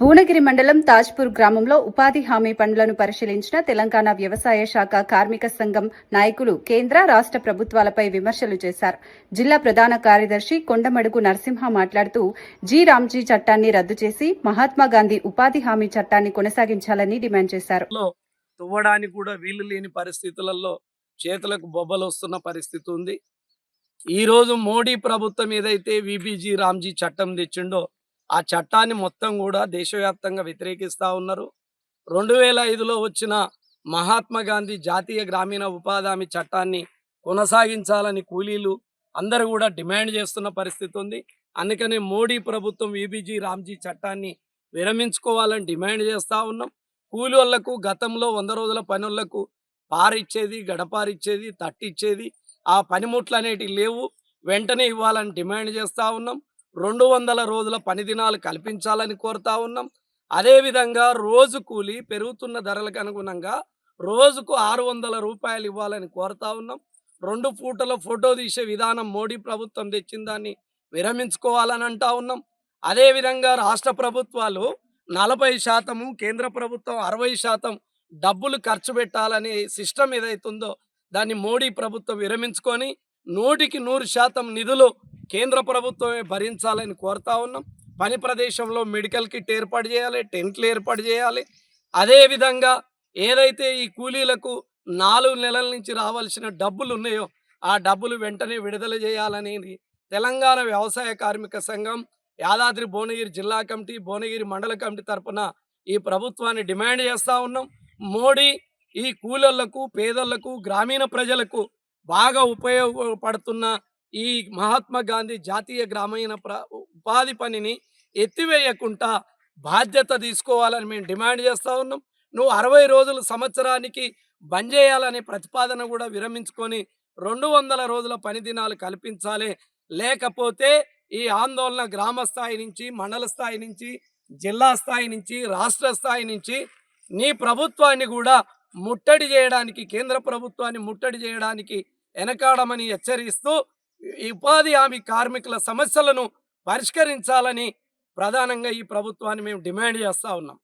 భువనగిరి మండలం తాజ్పూర్ గ్రామంలో ఉపాధి హామీ పనులను పరిశీలించిన తెలంగాణ వ్యవసాయ శాఖ కార్మిక సంఘం నాయకులు కేంద్ర రాష్ట్ర ప్రభుత్వాలపై విమర్శలు చేశారు. జిల్లా ప్రధాన కార్యదర్శి కొండమడుగు నరసింహ మాట్లాడుతూ రామ్జీ చట్టాన్ని రద్దు చేసి మహాత్మాగాంధీ ఉపాధి హామీ చట్టాన్ని కొనసాగించాలని డిమాండ్ చేశారు. తువ్వడానికి కూడా వీలు లేని పరిస్థితులలో చేతులకు బొబ్బలు వస్తున్న పరిస్థితి ఉంది. ఈ రోజు మోడీ ప్రభుత్వం ఏదైతే రామ్జీ చట్టం తెచ్చిండో ఆ చట్టాన్ని మొత్తం కూడా దేశవ్యాప్తంగా వ్యతిరేకిస్తూ ఉన్నారు. 2005లో వచ్చిన మహాత్మా గాంధీ జాతీయ గ్రామీణ ఉపాధి హామీ చట్టాన్ని కొనసాగించాలని కూలీలు అందరూ కూడా డిమాండ్ చేస్తున్న పరిస్థితి ఉంది. అందుకనే మోడీ ప్రభుత్వం రామ్జీ చట్టాన్ని విరమించుకోవాలని డిమాండ్ చేస్తూ ఉన్నాం. కూలీలకు గతంలో 100 రోజుల పనులకు పారిచ్చేది, గడపారిచ్చేది, తట్టిచ్చేది, ఆ పనిముట్లు అనేటివి లేవు. వెంటనే ఇవ్వాలని డిమాండ్ చేస్తూ ఉన్నాం. 200 రోజుల పని దినాలు కల్పించాలని కోరుతా ఉన్నాం. అదేవిధంగా రోజు కూలి పెరుగుతున్న ధరలకు అనుగుణంగా రోజుకు 600 రూపాయలు ఇవ్వాలని కోరుతా ఉన్నాం. 2 పూటల ఫోటో తీసే విధానం మోడీ ప్రభుత్వం తెచ్చిన దాన్ని విరమించుకోవాలని అంటా ఉన్నాం. అదేవిధంగా రాష్ట్ర ప్రభుత్వాలు 40%, కేంద్ర ప్రభుత్వం 60% డబ్బులు ఖర్చు పెట్టాలనే సిస్టమ్ ఏదైతుందో దాన్ని మోడీ ప్రభుత్వం విరమించుకొని 100% నిధులు కేంద్ర ప్రభుత్వమే భరించాలని కోరుతా ఉన్నాం. పని ప్రదేశంలో మెడికల్ కిట్ ఏర్పాటు చేయాలి, టెంట్లు ఏర్పాటు చేయాలి. అదేవిధంగా ఏదైతే ఈ కూలీలకు 4 నెలల నుంచి రావాల్సిన డబ్బులు ఉన్నాయో ఆ డబ్బులు వెంటనే విడుదల చేయాలనేది తెలంగాణ వ్యవసాయ కార్మిక సంఘం, యాదాద్రి భువనగిరి జిల్లా కమిటీ, భువనగిరి మండల కమిటీ తరఫున ఈ ప్రభుత్వాన్ని డిమాండ్ చేస్తూ ఉన్నాం. మోడీ ఈ కూలీలకు, పేదలకు, గ్రామీణ ప్రజలకు బాగా ఉపయోగపడుతున్న ఈ మహాత్మా గాంధీ జాతీయ గ్రామీణ ఉపాధి పనిని ఎత్తివేయకుండా బాధ్యత తీసుకోవాలని మేము డిమాండ్ చేస్తూ ఉన్నాం. నువ్వు 60 రోజులు సంవత్సరానికి బంద్ చేయాలనే ప్రతిపాదన కూడా విరమించుకొని 200 రోజుల పని దినాలు కల్పించాలి. లేకపోతే ఈ ఆందోళన గ్రామ స్థాయి నుంచి, మండల స్థాయి నుంచి, జిల్లా స్థాయి నుంచి, రాష్ట్ర స్థాయి నుంచి నీ ప్రభుత్వాన్ని కూడా ముట్టడి చేయడానికి, కేంద్ర ప్రభుత్వాన్ని ముట్టడి చేయడానికి వెనకాడమని హెచ్చరిస్తూ ఈ ఉపాధి హామీ కార్మికుల సమస్యలను పరిష్కరించాలని ప్రధానంగా ఈ ప్రభుత్వాన్ని మేము డిమాండ్ చేస్తూ ఉన్నాం.